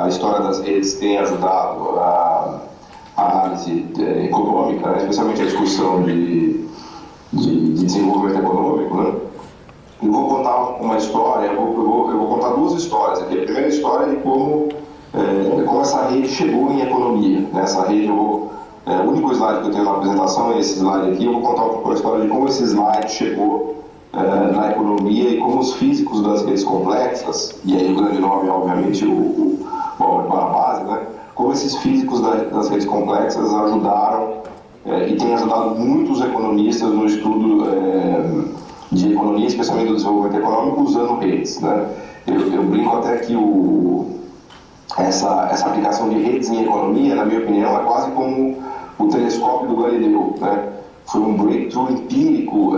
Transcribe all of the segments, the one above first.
a história das redes tem ajudado a análise econômica, né, especialmente a discussão de desenvolvimento econômico, né? Eu vou contar uma história, eu vou contar duas histórias aqui. A primeira história é de como essa rede chegou em economia, né? Essa rede, o único slide que eu tenho na apresentação é esse slide aqui. Eu vou contar um pouco a história de como esse slide chegou na economia e como os físicos das redes complexas, e aí o grande nome é obviamente o Barabás, né? Como esses físicos das redes complexas ajudaram e têm ajudado muitos economistas no estudo de economia, especialmente do desenvolvimento econômico, usando redes, né? Eu brinco até que essa aplicação de redes em economia, na minha opinião, é quase como o telescópio do Galileu, né? Foi um breakthrough empírico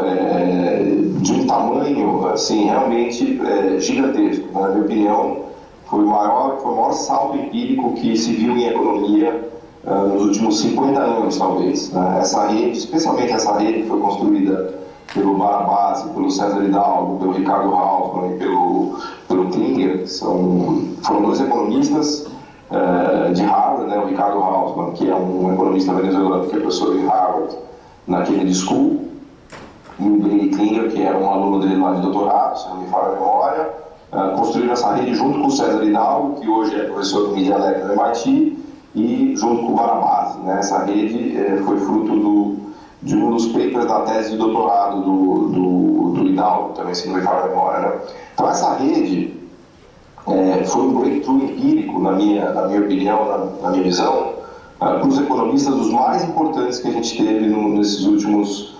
de um tamanho assim, realmente gigantesco. Na minha opinião, foi o maior salto empírico que se viu em economia nos últimos 50 anos, talvez, né? Essa rede, especialmente essa rede que foi construída pelo Barabás, pelo César Hidalgo, pelo Ricardo Hausmann e pelo Klinger, que foram dois economistas de Harvard, né? O Ricardo Hausmann, que é um economista venezuelano, que é professor em Harvard, na Kennedy School, e o Billy Klinger, que era um aluno dele lá de doutorado, se não me falha a memória, construíram essa rede junto com o César Hidalgo, que hoje é professor de Media do MIT, e junto com o Barabás, né? Essa rede foi fruto de um dos papers da tese de doutorado do Hidalgo, também, se não me falha a memória, né? Então essa rede foi um breakthrough empírico, na minha opinião, na minha visão, para os economistas os mais importantes que a gente teve nesses últimos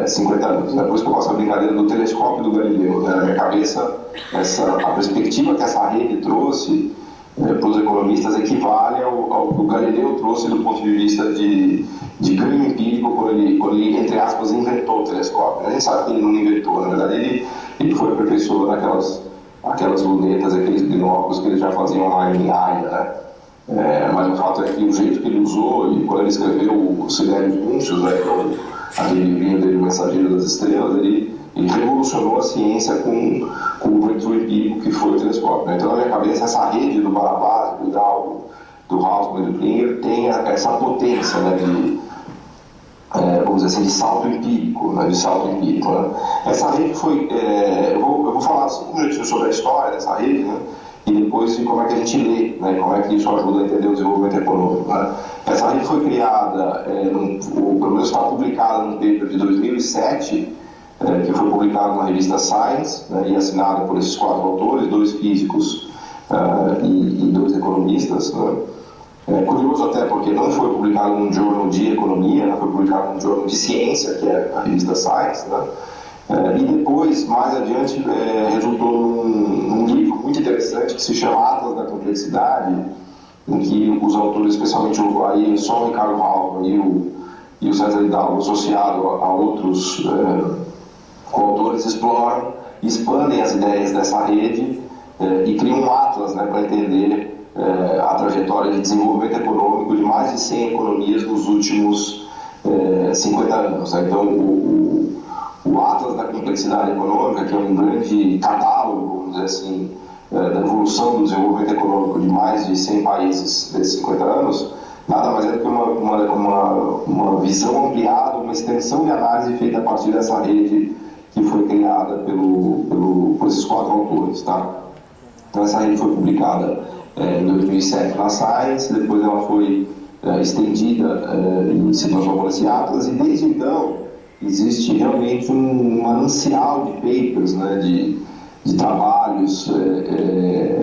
50 anos, né? Por isso que eu faço a brincadeira do telescópio do Galileu, né? Na minha cabeça, a perspectiva que essa rede trouxe para os economistas equivale ao que o Galileu trouxe do ponto de vista de ganho empírico quando ele, entre aspas, inventou o telescópio. A gente sabe que ele não inventou, na verdade ele foi aperfeiçoando aquelas lunetas, aqueles binóculos que eles já faziam lá em Haia, né? Mas o fato é que o jeito que ele usou, e quando ele escreveu o Silérios Múncios, né, aquele livrinho dele, O Mensageiro das Estrelas, ele revolucionou a ciência com o breakthrough empírico que foi o telescópio, né? Então, na minha cabeça, essa rede do Barabás, do Hidalgo, do Hausmann e do Klinger tem essa potência, né, vamos dizer assim, de salto empírico, né? Né? Essa rede foi... eu vou falar 5 minutinhos sobre a história dessa rede, né? E depois de como é que a gente lê, né? Como é que isso ajuda a entender o desenvolvimento econômico, né? Essa rede foi criada, ou pelo menos está publicada num paper de 2007, que foi publicado na revista Science, né? E assinada por esses 4 autores, 2 físicos e 2 economistas, né? Curioso até porque não foi publicado num jornal de economia, né? Foi publicado num jornal de ciência, que é a revista Science, né? E depois, mais adiante, resultou num livro muito interessante que se chama Atlas da Complexidade, em que os autores, especialmente aí, só o Ricardo Hausmann e o César Hidalgo, associado a outros coautores, exploram e expandem as ideias dessa rede e criam um atlas, né, para entender a trajetória de desenvolvimento econômico de mais de 100 economias nos últimos 50 anos. Né? Então, o Atlas da Complexidade Econômica, que é um grande catálogo, vamos dizer assim, da evolução do desenvolvimento econômico de mais de 100 países desses 50 anos, nada mais é do que uma visão ampliada, uma extensão de análise feita a partir dessa rede que foi criada por esses 4 autores, tá? Então essa rede foi publicada em 2007 na Science, depois ela foi estendida e se transformou nesse Atlas, e desde então existe realmente um manancial de papers, né, de trabalhos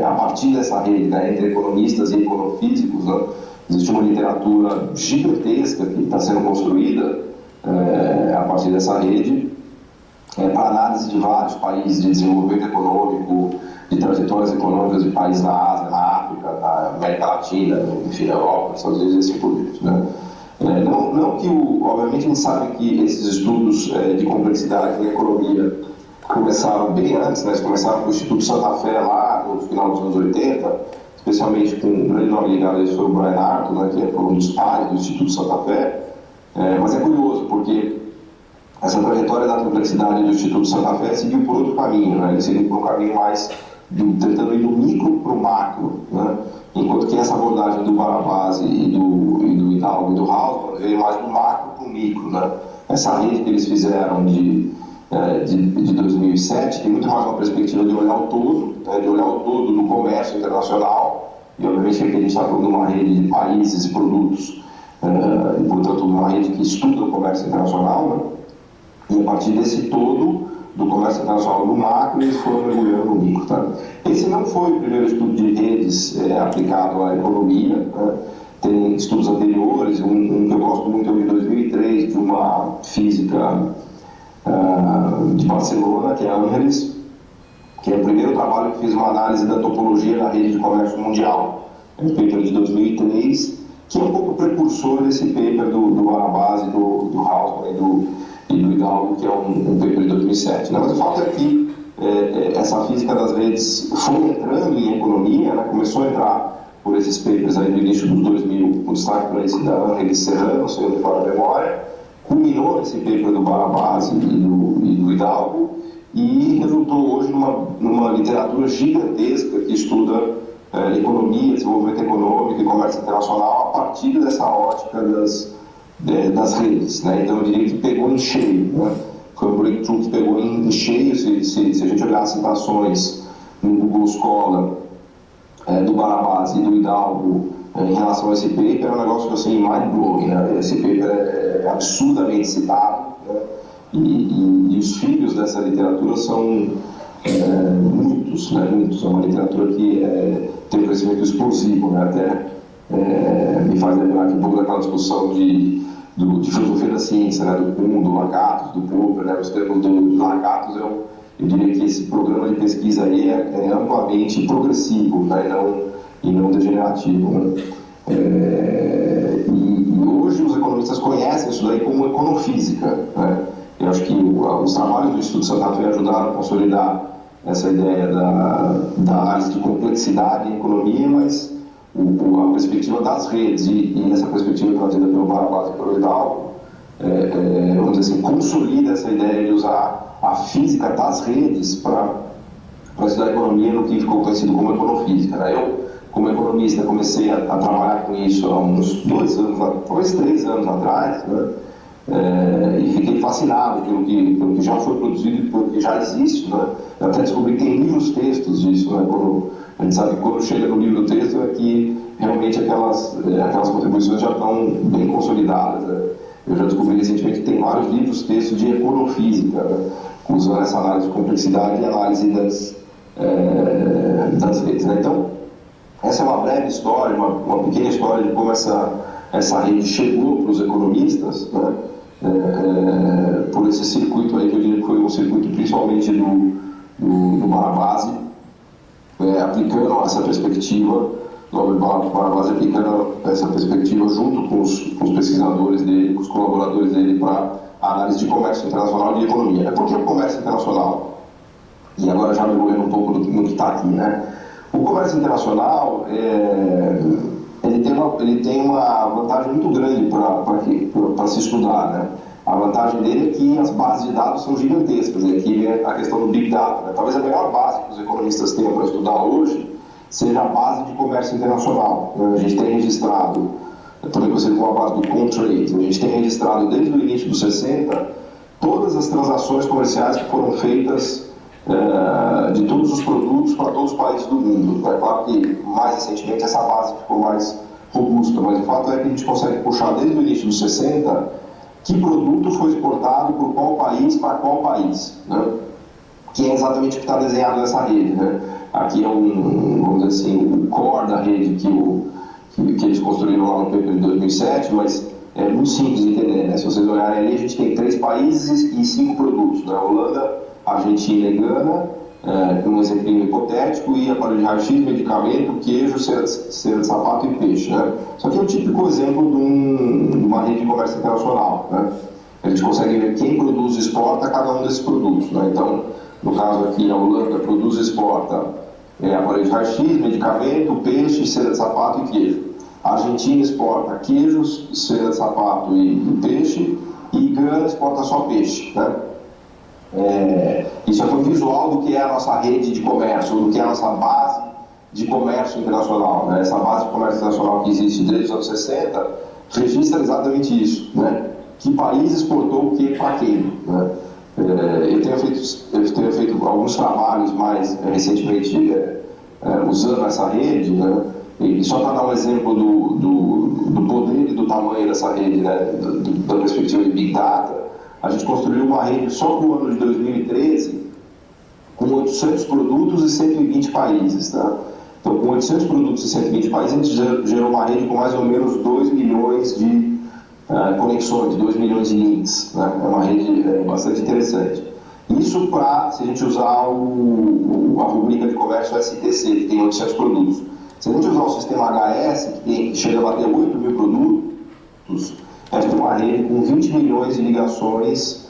a partir dessa rede, né, entre economistas e econofísicos, né? Existe uma literatura gigantesca que está sendo construída a partir dessa rede para análise de vários países, de desenvolvimento econômico, de trajetórias econômicas de países na Ásia, na África, na América Latina, enfim, na Europa, nos Estados Unidos e assim por diante, né? Não que, obviamente, a gente sabe que esses estudos de complexidade em economia começaram bem antes, né? Eles começaram com o Instituto Santa Fé lá no final dos anos 80, especialmente com um grande nome ligado a isso foi o Brian Arthur, né? Que foi um dos pais do Instituto Santa Fé. Mas é curioso, porque essa trajetória da complexidade do Instituto Santa Fé seguiu por outro caminho, né? Ele seguiu por um caminho mais tentando ir do micro para o macro, né? essa abordagem do Barabás e do Hidalgo e do Hausmann veio mais do macro para o micro, né? Essa rede que eles fizeram de 2007 tem muito mais uma perspectiva de olhar o todo, né? De olhar o todo do comércio internacional, e obviamente aqui a gente está falando de uma rede de países e produtos, e portanto uma rede que estuda o comércio internacional, né? E a partir desse todo do comércio internacional no macro, eles foram mergulhando no micro. Tá? Esse não foi o primeiro estudo de redes aplicado à economia, né? Tem estudos anteriores, um que eu gosto muito é o de 2003, de uma física de Barcelona, que é a Ángeles, que é o primeiro trabalho que fez uma análise da topologia da rede de comércio mundial. É um paper de 2003, que é um pouco precursor desse paper do Barabás e do Hausmann e do Hidalgo, que é um paper de 2007. Né? Mas o fato é que essa física das redes foi entrando em economia, né? Começou a entrar por esses papers aí no início dos 2000, com destaque para esse da Ángeles Serrano, se eu não me falha a memória, culminou nesse paper do Barabás e do Hidalgo, e resultou hoje numa literatura gigantesca que estuda economia, desenvolvimento econômico e comércio internacional a partir dessa ótica das redes. Né? Então eu diria que pegou em cheio. Né? Foi um breakthrough que pegou em cheio. Se a gente olhar as citações no Google Scholar do Barabás e do Hidalgo em relação a esse paper, é um negócio assim, mind-blowing. Né? Esse paper é absurdamente citado, né? E os filhos dessa literatura são muitos, né? Muitos. É uma literatura que tem um crescimento explosivo, né? Até me faz lembrar aqui um pouco daquela discussão de filosofia da ciência, né? Do Kuhn, do Lakatos, do Popper, né? Os termos do Lakatos, eu diria que esse programa de pesquisa aí é amplamente progressivo, né? E não degenerativo, né? E hoje os economistas conhecem isso daí como econofísica, né? Eu acho que os trabalhos do Instituto Santa Fé ajudaram a consolidar essa ideia da análise de complexidade em economia, mas a perspectiva das redes e essa perspectiva trazida pelo Barabás e pelo Hidalgo, vamos dizer assim, consolida essa ideia de usar a física das redes para estudar a economia no que ficou conhecido como econofísica. Né? Eu, como economista, comecei a trabalhar com isso há uns 2 anos, talvez 3 anos atrás, né? E fiquei fascinado pelo que já foi produzido e pelo que já existe, né? Eu até descobri que tem livros textos disso, né? A gente sabe que quando chega no livro texto é que realmente aquelas contribuições já estão bem consolidadas, né? Eu já descobri recentemente que tem vários livros textos de econofísica, né? Usando essa análise de complexidade e análise das redes, né? Então, essa é uma breve história, uma pequena história de como essa rede chegou para os economistas, né? Por esse circuito aí, que eu diria que foi um circuito principalmente do Barabás, aplicando essa perspectiva, o Barabás aplicando essa perspectiva junto com os pesquisadores dele, com os colaboradores dele para a análise de comércio internacional e de economia. Por que o comércio internacional? E agora já mergulhando um pouco no que está aqui, né? O comércio internacional ele tem uma vantagem muito grande para se estudar, né? A vantagem dele é que as bases de dados são gigantescas, e aqui é a questão do Big Data, né? Talvez a melhor base que os economistas tenham para estudar hoje seja a base de comércio internacional. A gente tem registrado, também conhecido como a base do Comtrade, a gente tem registrado desde o início dos 60 todas as transações comerciais que foram feitas de todos os produtos para todos os países do mundo. É claro que mais recentemente essa base ficou mais robusta, mas o fato é que a gente consegue puxar desde o início dos 60 que produto foi exportado por qual país para qual país, né? Que é exatamente o que está desenhado nessa rede, né? Aqui é vamos dizer assim, o core da rede que eles construíram lá no paper de 2007, mas é muito simples de entender, né? Se vocês olharem ali, a gente tem 3 países e 5 produtos, né? Holanda, Argentina e Gana, um exemplo hipotético, e aparelho de raio-x, medicamento, queijo, cera de sapato e peixe, né? Só que é o típico exemplo de uma rede de comércio internacional, né? A gente consegue ver quem produz e exporta cada um desses produtos, né? Então, no caso aqui, a Holanda produz e exporta aparelho de raio-x, medicamento, peixe, cera de sapato e queijo. A Argentina exporta queijos, cera de sapato e peixe, e Gana exporta só peixe, né? Isso é um visual do que é a nossa rede de comércio, do que é a nossa base de comércio internacional, né? Essa base de comércio internacional que existe desde os anos 60 registra exatamente isso, né? Que país exportou o que para quem, né? Eu tenho feito alguns trabalhos mais recentemente usando essa rede, né? E só para dar um exemplo do poder e do tamanho dessa rede, né? Da perspectiva de Big Data, a gente construiu uma rede só para o ano de 2013 com 800 produtos e 120 países, tá? Então, com 800 produtos e 120 países, a gente gerou uma rede com mais ou menos 2 milhões de conexões, 2 milhões de links, né? É uma rede bastante interessante. Isso para, se a gente usar a rubrica de comércio STC, que tem 800 produtos. Se a gente usar o sistema HS, que chega a bater 8 mil produtos, a gente tem uma rede com 20 milhões de ligações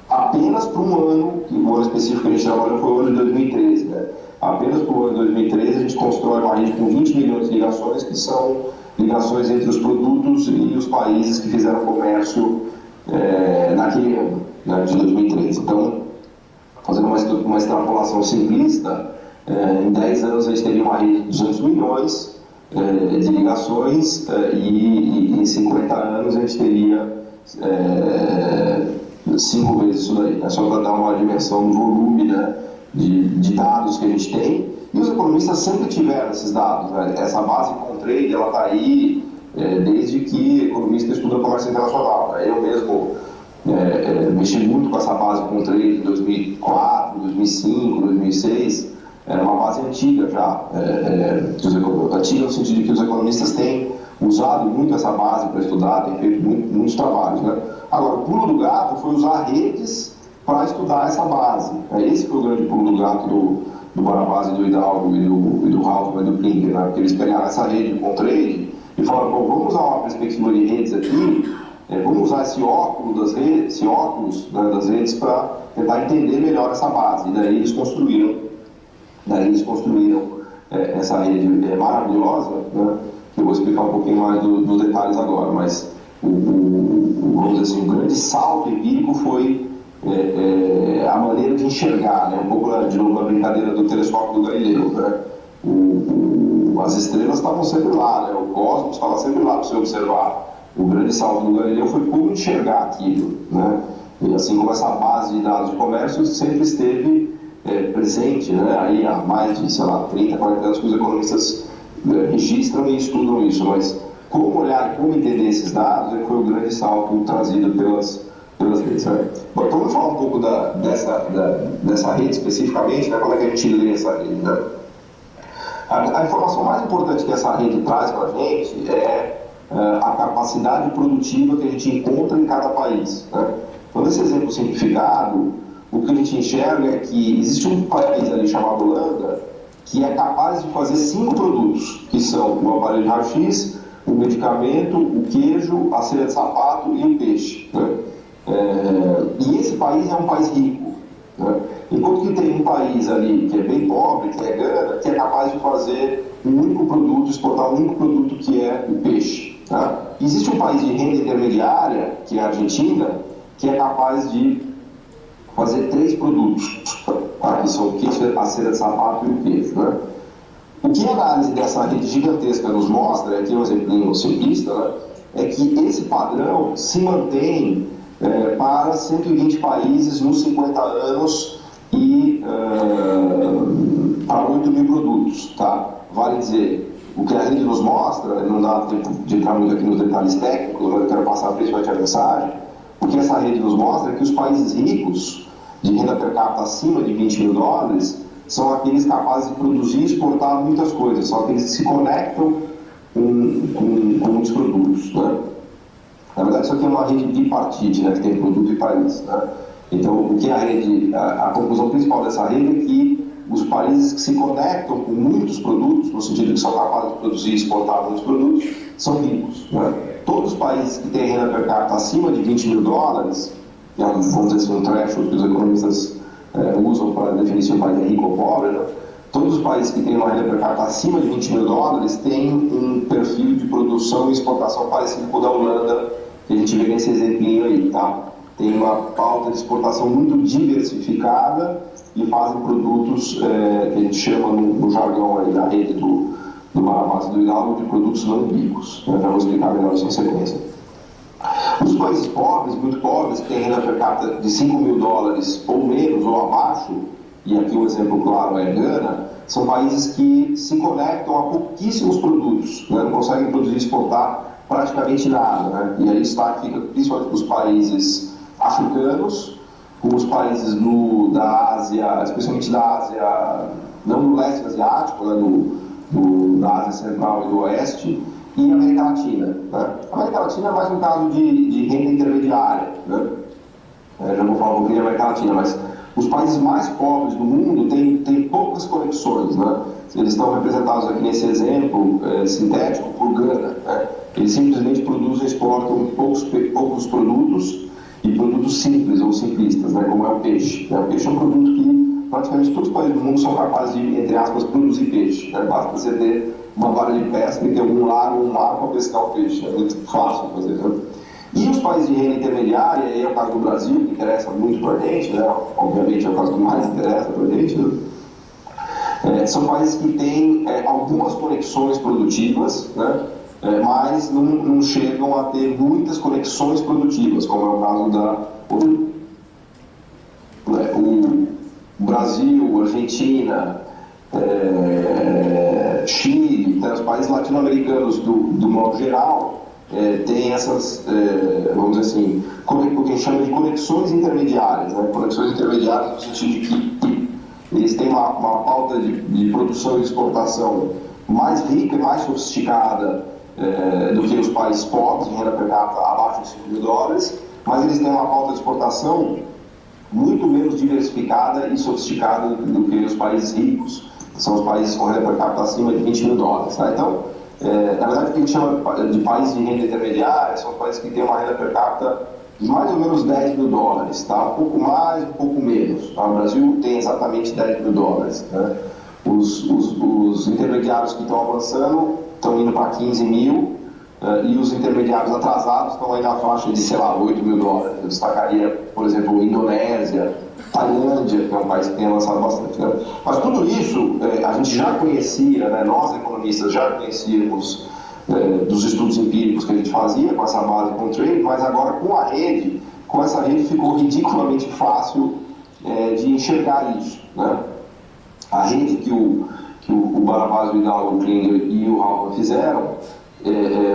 apenas para um ano, que o ano específico que a gente trabalhou foi o ano de 2013, né? Apenas para o ano de 2013 a gente constrói uma rede com 20 milhões de ligações, que são ligações entre os produtos e os países que fizeram comércio naquele ano, né, de 2013. Então, fazendo uma extrapolação simplista, em 10 anos a gente teria uma rede de 200 milhões de ligações e em 50 anos a gente teria 5 vezes isso daí, né? Só para dar uma dimensão do volume, né, de dados que a gente tem. E os economistas sempre tiveram esses dados, né? Essa base com trade, ela está aí desde que economista estuda comércio internacional, né? Eu mesmo mexi muito com essa base com trade em 2004, 2005, 2006. Era uma base antiga já, antiga no sentido de que os economistas têm usado muito essa base para estudar, têm feito muitos trabalhos, né? Agora, o pulo do gato foi usar redes para estudar essa base. Esse foi o grande pulo do gato do Barabás, do Hidalgo e do Haltman e do Klinger, né? Porque eles pegaram essa rede de trade e falaram, bom, vamos usar uma perspectiva de redes aqui, vamos usar esse óculos das redes, né, das redes para tentar entender melhor essa base. E daí eles construíram essa rede maravilhosa, né, que eu vou explicar um pouquinho mais dos detalhes agora, mas vamos dizer assim, o grande salto empírico foi a maneira de enxergar, né, um pouco de novo a brincadeira do telescópio do Galileu, né? As estrelas estavam sempre lá, né? O cosmos estava sempre lá para você observar. O grande salto do Galileu foi como enxergar aquilo, né? E assim como essa base de dados de comércio sempre esteve presente, né? Aí há mais de, sei lá, 30, 40 anos que os economistas registram e estudam isso, mas como olhar e como entender esses dados foi o grande salto trazido pelas redes, né? Bom, então vamos falar um pouco dessa rede especificamente, né? Como é que a gente lê essa rede, né? A informação mais importante que essa rede traz para a gente é a capacidade produtiva que a gente encontra em cada país, né? Então, nesse exemplo simplificado, o que a gente enxerga é que existe um país ali chamado Holanda que é capaz de fazer 5 produtos, que são o aparelho de raio-x, o medicamento, o queijo, a cera de sapato e o peixe, né? E esse país é um país rico, né? Enquanto que tem um país ali que é bem pobre, que é Gana, que é capaz de fazer um único produto, exportar um único produto, que é o peixe, tá? Existe um país de renda intermediária, que é a Argentina, que é capaz de fazer 3 produtos, tá? Que são o queijo, a cera de sapato e o queijo, né? O que a análise dessa rede gigantesca nos mostra, aqui é um exemplo simplista, né? É que esse padrão se mantém para 120 países nos 50 anos e para 8 mil produtos, tá? Vale dizer, o que a rede nos mostra, não dá tempo de entrar muito aqui nos detalhes técnicos, mas eu quero passar principalmente a mensagem. O que essa rede nos mostra é que os países ricos, de renda per capita acima de 20 mil dólares, são aqueles capazes de produzir e exportar muitas coisas, são aqueles que se conectam com muitos produtos, né? Na verdade, isso aqui é uma rede bipartite, né, que tem produto e país, né? Então, o que a conclusão principal dessa rede é que os países que se conectam com muitos produtos, no sentido de que são capazes de produzir e exportar muitos produtos, são ricos, né? Todos os países que têm renda per capita acima de 20 mil dólares, que é, vamos dizer assim, um threshold que os economistas usam para definir se o país é rico ou pobre, né? Todos os países que têm uma renda per capita acima de 20 mil dólares têm um perfil de produção e exportação parecido com o da Holanda, que a gente vê nesse exemplinho aí, tá? Tem uma pauta de exportação muito diversificada e fazem produtos que a gente chama no jargão aí da rede do Barabás e do Hidalgo de produtos não ubíquos. Já vou explicar melhor isso em sequência. Os países pobres, muito pobres, que têm renda per capita de 5 mil dólares ou menos ou abaixo, e aqui um exemplo claro é Gana, são países que se conectam a pouquíssimos produtos, né? Não conseguem produzir e exportar praticamente nada. Né? E aí o destaque fica principalmente para os países africanos, com os países da Ásia, especialmente da Ásia, não do leste asiático, né? Da Ásia Central e do Oeste, e América Latina. Né? A América Latina é mais um caso de renda intermediária. Né? Já vou falar um pouquinho da América Latina, mas os países mais pobres do mundo têm poucas conexões. Né? Eles estão representados aqui nesse exemplo sintético por Gana. Né? Eles simplesmente produzem e exportam poucos produtos e produtos simples ou simplistas, né? Como é o peixe. Né? O peixe é um produto que praticamente todos os países do mundo são capazes de, entre aspas, produzir peixe. Né? Basta você ter uma vara de pesca e ter algum lago, um mar para pescar o peixe. É muito fácil fazer. Né? E os países de renda intermediária, aí é o caso do Brasil, que interessa muito para a gente, né? Obviamente é o caso que mais interessa para a gente, né? São países que têm algumas conexões produtivas, né? Mas não chegam a ter muitas conexões produtivas, como é o caso o Brasil, Argentina, Chile, os países latino-americanos do modo geral, tem essas, vamos dizer assim, o que a gente chama de conexões intermediárias, né? Conexões intermediárias no sentido de que eles têm uma pauta de produção e de exportação mais rica e mais sofisticada do que os países pobres, de renda per capita abaixo de 5 mil dólares, mas eles têm uma pauta de exportação muito menos diversificada e sofisticada do que os países ricos, que são os países com renda per capita acima de 20 mil dólares. Tá? Então, na verdade, o que a gente chama de países de renda intermediária são os países que têm uma renda per capita de mais ou menos 10 mil dólares, tá? Um pouco mais, um pouco menos. Tá? O Brasil tem exatamente 10 mil dólares. Né? Os intermediários que estão avançando estão indo para 15 mil, e os intermediários atrasados estão aí na faixa de, sei lá, 8 mil dólares. Eu destacaria, por exemplo, Indonésia, Tailândia, que é um país que tem avançado bastante. Né? Mas tudo isso a gente já conhecia, né? Nós economistas já conhecíamos dos estudos empíricos que a gente fazia com essa base com o trade, mas agora com essa rede ficou ridiculamente fácil de enxergar isso. Né? A rede que o Barabás, o Hidalgo, o Klinger e o Halper fizeram,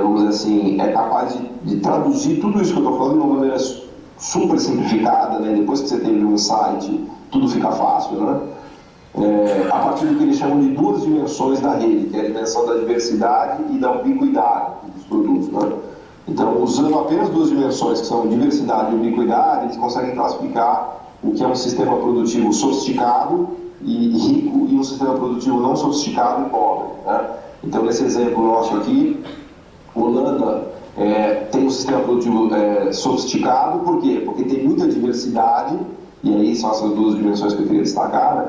vamos dizer assim, é capaz de traduzir tudo isso que eu estou falando de uma maneira super simplificada, né? Depois que você teve um insight, tudo fica fácil, né? A partir do que eles chamam de duas dimensões da rede, que é a dimensão da diversidade e da ubiquidade dos produtos. Né? Então, usando apenas duas dimensões, que são diversidade e ubiquidade, eles conseguem classificar o que é um sistema produtivo sofisticado e rico e um sistema produtivo não sofisticado e pobre. Né? Então, nesse exemplo nosso aqui, Holanda tem um sistema produtivo sofisticado, por quê? Porque tem muita diversidade, e aí são essas duas dimensões que eu queria destacar, né?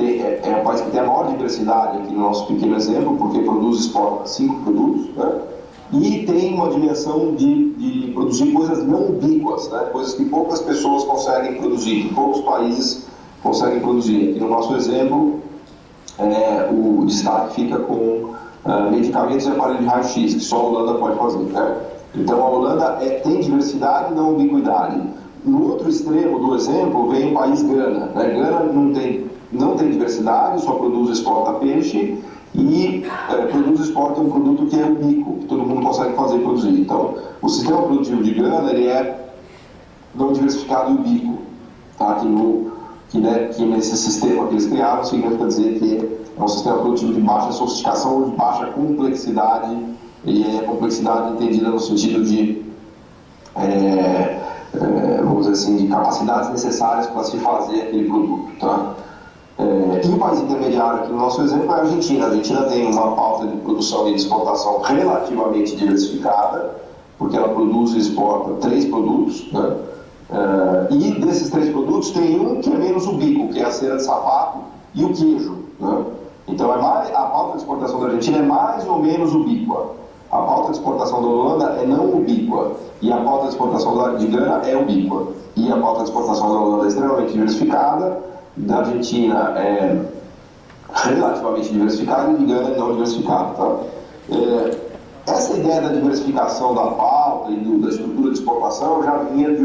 É um país que tem a maior diversidade aqui no nosso pequeno exemplo, porque produz e exporta 5 produtos, né? E tem uma dimensão de produzir coisas não ubíquas, né? Coisas que poucas pessoas conseguem produzir, que poucos países conseguem produzir. Aqui no nosso exemplo, o destaque fica com medicamentos e aparelhos de raio-x, que só a Holanda pode fazer. Né? Então a Holanda tem diversidade e não ubiquidade. No outro extremo do exemplo vem o país Gana. Né? Gana não tem diversidade, só produz e exporta peixe, e produz e exporta um produto que é ubíquo, que todo mundo consegue fazer e produzir. Então, o sistema produtivo de Gana ele é não diversificado e ubíquo. Tá? Que nesse sistema que eles criaram significa dizer que é um sistema produtivo de baixa sofisticação ou de baixa complexidade, e é complexidade entendida no sentido de vamos dizer assim, de capacidades necessárias para se fazer aquele produto. Tá? E o país intermediário aqui no nosso exemplo é a Argentina. A Argentina tem uma pauta de produção e de exportação relativamente diversificada, porque ela produz e exporta 3 produtos, né? E desses 3 produtos tem um que é menos ubíquo, que é a cera de sapato e o queijo. Né? Então a pauta de exportação da Argentina é mais ou menos ubíqua. A pauta de exportação da Holanda é não ubíqua. E a pauta de exportação de Gana é ubíqua. E a pauta de exportação da Holanda é extremamente diversificada da Argentina é relativamente diversificado e de Gana não diversificado. Tá? Essa ideia da diversificação da pauta e da estrutura de exportação já vinha de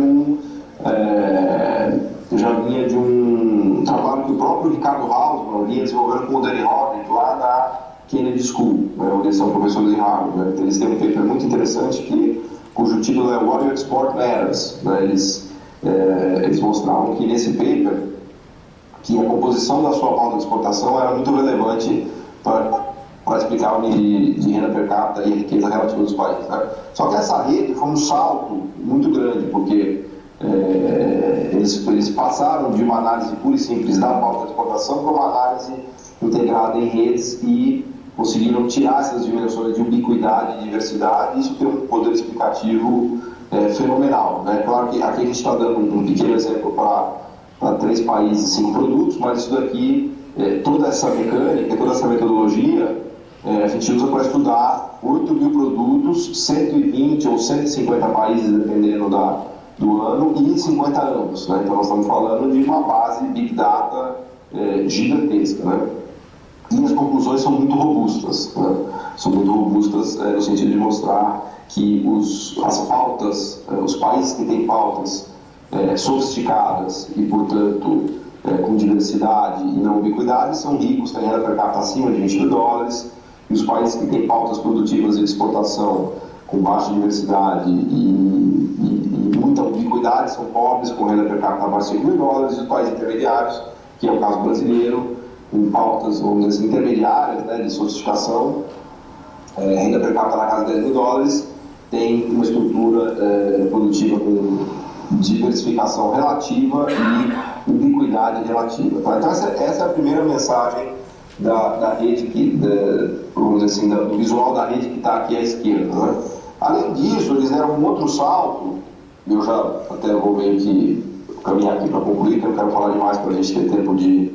um trabalho que o próprio Ricardo Hausmann vinha desenvolvendo com o Danny Roderick lá na Kennedy School, né, onde eles são professores em Harvard. Né? Eles têm um paper muito interessante cujo título é What You Export Matters. Né? Eles mostravam que nesse paper que a composição da sua pauta de exportação era muito relevante para explicar o nível de renda per capita e a riqueza relativa dos países. Né? Só que essa rede foi um salto muito grande, porque eles passaram de uma análise pura e simples da pauta de exportação para uma análise integrada em redes e conseguiram tirar essas dimensões de ubiquidade e diversidade, e isso tem um poder explicativo fenomenal. Né? Claro que aqui a gente está dando um pequeno exemplo para 3 países, 5 produtos, mas isso daqui, toda essa mecânica, toda essa metodologia, a gente usa para estudar 8 mil produtos, 120 ou 150 países, dependendo do ano, e em 50 anos. Né? Então nós estamos falando de uma base Big Data gigantesca. Né? E as conclusões são muito robustas. Né? São muito robustas no sentido de mostrar que as pautas, os países que têm pautas sofisticadas e, portanto, com diversidade e não ubiquidade, são ricos, têm renda per capita acima de $20, e os países que têm pautas produtivas e de exportação com baixa diversidade e muita ubiquidade são pobres, com renda per capita abaixo de $5.000, e os países intermediários, que é o caso brasileiro, com pautas, vamos dizer assim, intermediárias, né, de sofisticação, renda per capita na casa de $10.000, tem uma estrutura produtiva com diversificação relativa e ubiquidade relativa. Tá? Então essa é a primeira mensagem da rede, vamos dizer assim, do visual da rede que está aqui à esquerda. Né? Além disso, eles deram um outro salto, eu já até vou meio que caminhar aqui para concluir, que eu não quero falar demais para a gente ter tempo de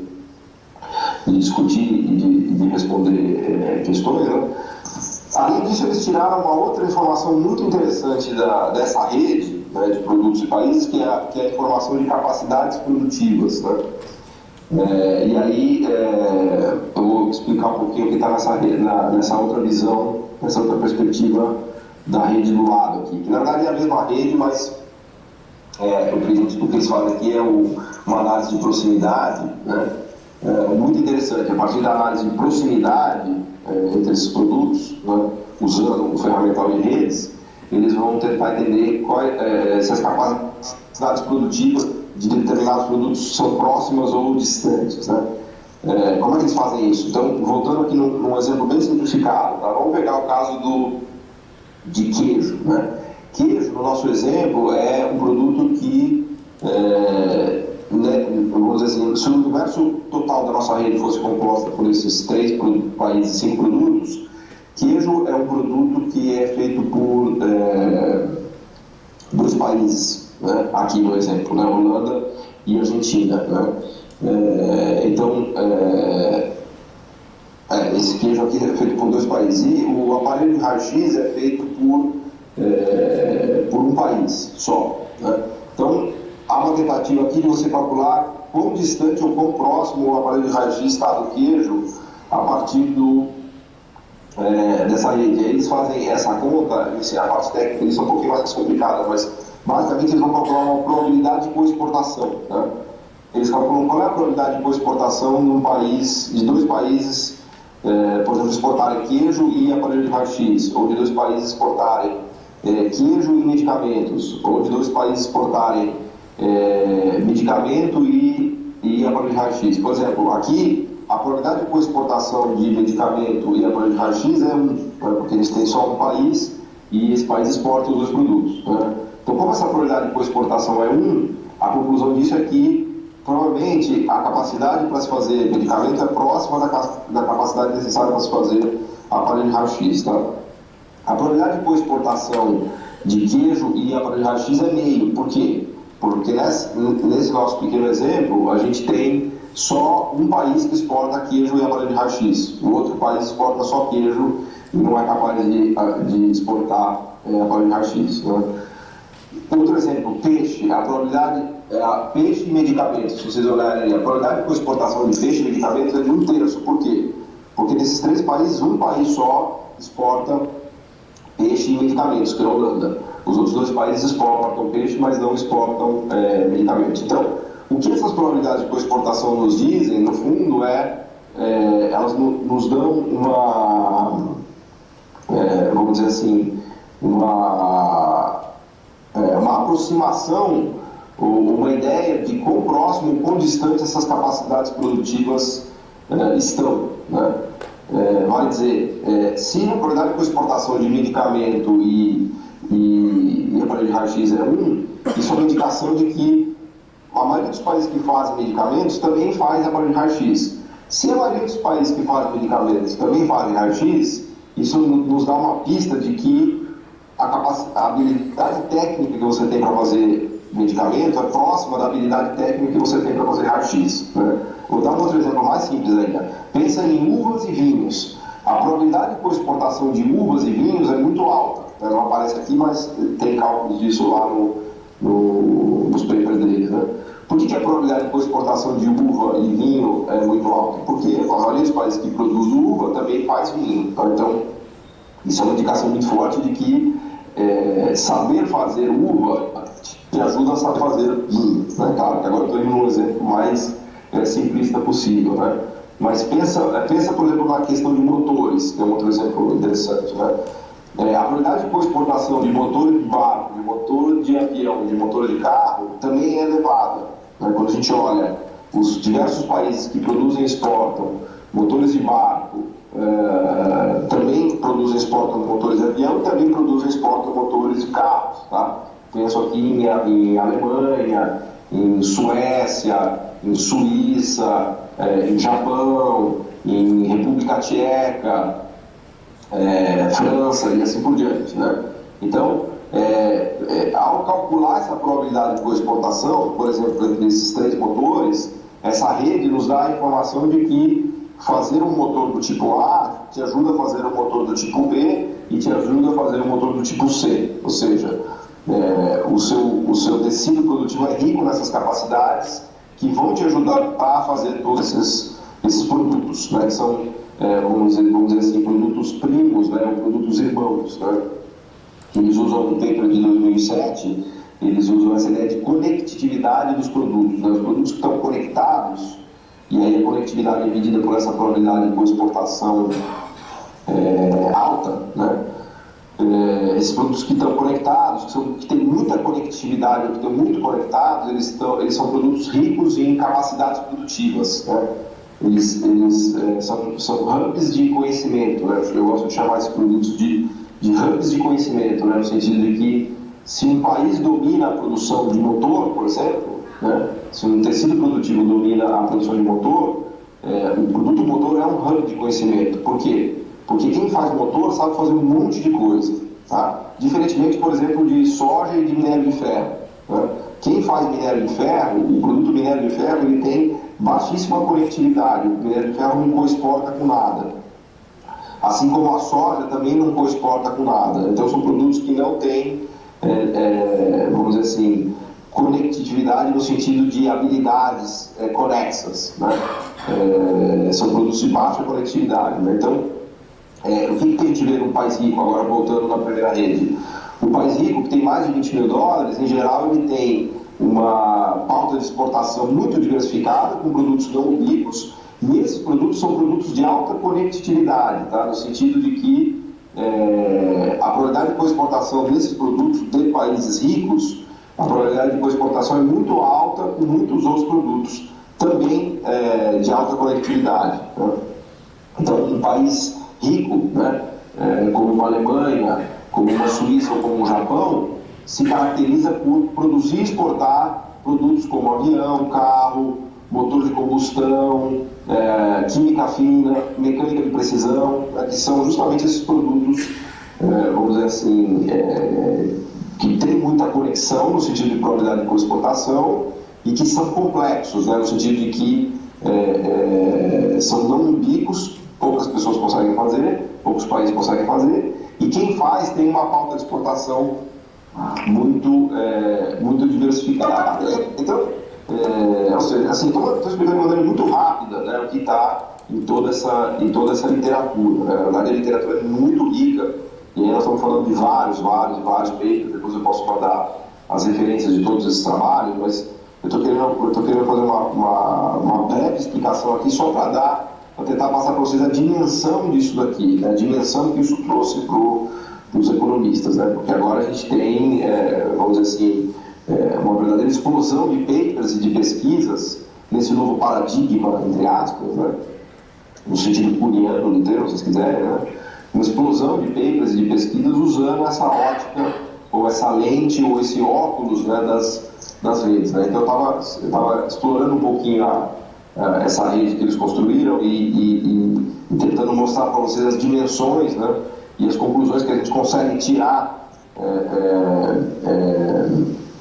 discutir e de responder questões. Né? Além disso, eles tiraram uma outra informação muito interessante dessa rede, né, de produtos e países, que é a informação de capacidades produtivas. Né? E aí eu vou explicar um pouquinho o que está nessa outra visão, nessa outra perspectiva da rede do lado aqui, que na verdade é a mesma rede, mas o que eles fazem aqui é uma análise de proximidade, né? Muito interessante. A partir da análise de proximidade entre esses produtos, né, usando o ferramental de redes, eles vão tentar entender se as capacidades produtivas de determinados produtos são próximas ou distantes. Né? Como é que eles fazem isso? Então, voltando aqui num exemplo bem simplificado, tá? Vamos pegar o caso de queijo. Né? Queijo, no nosso exemplo, é um produto que, vamos dizer assim, se o universo total da nossa rede fosse composta por esses 3 países, 5 produtos, queijo é um produto que é feito por 2 países, né? Aqui no exemplo, né? Holanda e Argentina. Né? Então, esse queijo aqui é feito por 2 países, e o aparelho de raio-x é feito por um país só. Né? Então, há uma tentativa aqui de você calcular quão distante ou quão próximo o aparelho de raio-x está do queijo a partir dessa rede. Aí eles fazem essa conta, a parte técnica disso é um pouquinho mais complicada, mas basicamente eles vão calcular uma probabilidade de coexportação. Né? Eles calculam qual é a probabilidade de coexportação de 2 países, por exemplo, exportarem queijo e aparelho de raio-x, ou de 2 países exportarem queijo e medicamentos, ou de 2 países exportarem medicamento e aparelho de raio-x. Por exemplo, aqui a probabilidade de coexportação de medicamento e aparelho de raio-x é 1, né? Porque eles têm só um país e esse país exporta os 2 produtos. Né? Então, como essa probabilidade de coexportação é 1, a conclusão disso é que provavelmente a capacidade para se fazer medicamento é próxima da capacidade necessária para se fazer aparelho de raio-x. Tá? A probabilidade de coexportação de queijo e aparelho de raio-x é meio. Por quê? Porque nesse nosso pequeno exemplo, a gente tem só um país que exporta queijo e aparelho de raio-x. O outro país exporta só queijo e não é capaz de exportar aparelho de raio-x. Né? Outro exemplo, peixe, a probabilidade, peixe e medicamentos, se vocês olharem ali, a probabilidade de exportação de peixe e medicamentos é de 1/3. Por quê? Porque desses 3 países, um país só exporta peixe e medicamentos, que é a Holanda. Os outros 2 países exportam peixe, mas não exportam medicamentos. Então, o que essas probabilidades de exportação nos dizem, no fundo, elas nos dão vamos dizer assim, uma aproximação, uma ideia de quão próximo, quão distante essas capacidades produtivas estão, né? Vale dizer, se a probabilidade de exportação de medicamento e aparelho de raio-x é 1, isso é uma indicação de que a maioria dos países que fazem medicamentos também faz aparelho de raio-x. Se a maioria dos países que fazem medicamentos também fazem raio-x, isso nos dá uma pista de que a habilidade técnica que você tem para fazer medicamento é próxima da habilidade técnica que você tem para fazer raio-x, né? Vou dar um outro exemplo mais simples ainda. Pensa em uvas e vinhos. A probabilidade de exportação de uvas e vinhos é muito alta, né? Não aparece aqui, mas tem cálculos disso lá nos papers deles, né? Por que a probabilidade de exportação de uva e vinho é muito alta? Porque a maioria dos países que produz uva também faz vinho, tá? Então, isso é uma indicação muito forte de que saber fazer uva te ajuda a saber fazer vinho, né? Claro que agora estou indo num exemplo mais simplista possível, né? Mas pensa, por exemplo, na questão de motores, que é um outro exemplo interessante, né? A probabilidade de exportação de motor de barco, de motor de avião, de motor de carro, também é elevada, né? Quando a gente olha os diversos países que produzem e exportam motores de barco, também produzem e exportam motores de avião, também produzem e exportam motores de carros, tá? Penso aqui em Alemanha, em Suécia, em Suíça, em Japão, em República Tcheca, França e assim por diante, né? Então, ao calcular essa probabilidade de exportação, por exemplo, entre esses 3 motores, essa rede nos dá a informação de que fazer um motor do tipo A te ajuda a fazer um motor do tipo B e te ajuda a fazer um motor do tipo C, ou seja, o seu tecido produtivo é rico nessas capacidades que vão te ajudar a fazer todos esses produtos, né, que são, vamos dizer assim, produtos primos, né, produtos irmãos, né, que eles usam no paper de 2007, eles usam essa ideia de conectividade dos produtos, né, os produtos que estão conectados, e aí a conectividade é medida por essa probabilidade de exportação alta, né? Esses produtos que estão conectados, que têm muita conectividade, ou que estão muito conectados, eles são produtos ricos em capacidades produtivas, né? Eles são hubs de conhecimento, né? Eu gosto de chamar esses produtos de hubs de conhecimento, né? No sentido de que se um país domina a produção de motor, por exemplo, né? Se um tecido produtivo domina a produção de motor, o produto motor é um hub de conhecimento. Por quê? Porque quem faz motor sabe fazer um monte de coisa, tá? Diferentemente, por exemplo, de soja e de minério de ferro, né? Quem faz minério de ferro, o produto minério de ferro, ele tem baixíssima conectividade. O minério de ferro não coexporta com nada. Assim como a soja também não coexporta com nada. Então, são produtos que não têm, vamos dizer assim, conectividade no sentido de habilidades conexas, né? São produtos de baixa conectividade, né? Então, o que a gente vê num país rico, agora voltando na primeira rede? O país rico, que tem mais de 20 mil dólares, em geral ele tem uma pauta de exportação muito diversificada, com produtos não ubíquos, e esses produtos são produtos de alta conectividade, tá? No sentido de que a probabilidade de exportação desses produtos de países ricos, a probabilidade de exportação é muito alta com muitos outros produtos também de alta conectividade, né? Então, um país rico, né, como uma Alemanha, como uma Suíça ou como um Japão, se caracteriza por produzir e exportar produtos como avião, carro, motor de combustão, química fina, mecânica de precisão, que são justamente esses produtos, vamos dizer assim, que têm muita conexão no sentido de probabilidade de exportação e que são complexos, né, no sentido de que são não ubíquos, poucas pessoas conseguem fazer, poucos países conseguem fazer, e quem faz tem uma pauta de exportação muito diversificada. Então, ou seja, assim, estou explicando de maneira muito rápida, né, o que está em toda essa literatura. Né? Na verdade, a literatura é muito rica, e aí nós estamos falando de vários papers, depois eu posso mandar as referências de todos esses trabalhos, mas eu estou querendo fazer uma breve explicação aqui só para tentar passar para vocês a dimensão disso daqui, né? A dimensão que isso trouxe para os economistas, né? Porque agora a gente tem, vamos dizer assim, uma verdadeira explosão de papers e de pesquisas nesse novo paradigma, entre aspas, né? No sentido cuniano do termo, se vocês quiserem, né? Uma explosão de papers e de pesquisas usando essa ótica, ou essa lente, ou esse óculos, né, das redes. Né? Então eu estava explorando um pouquinho essa rede que eles construíram e tentando mostrar para vocês as dimensões, né, e as conclusões que a gente consegue tirar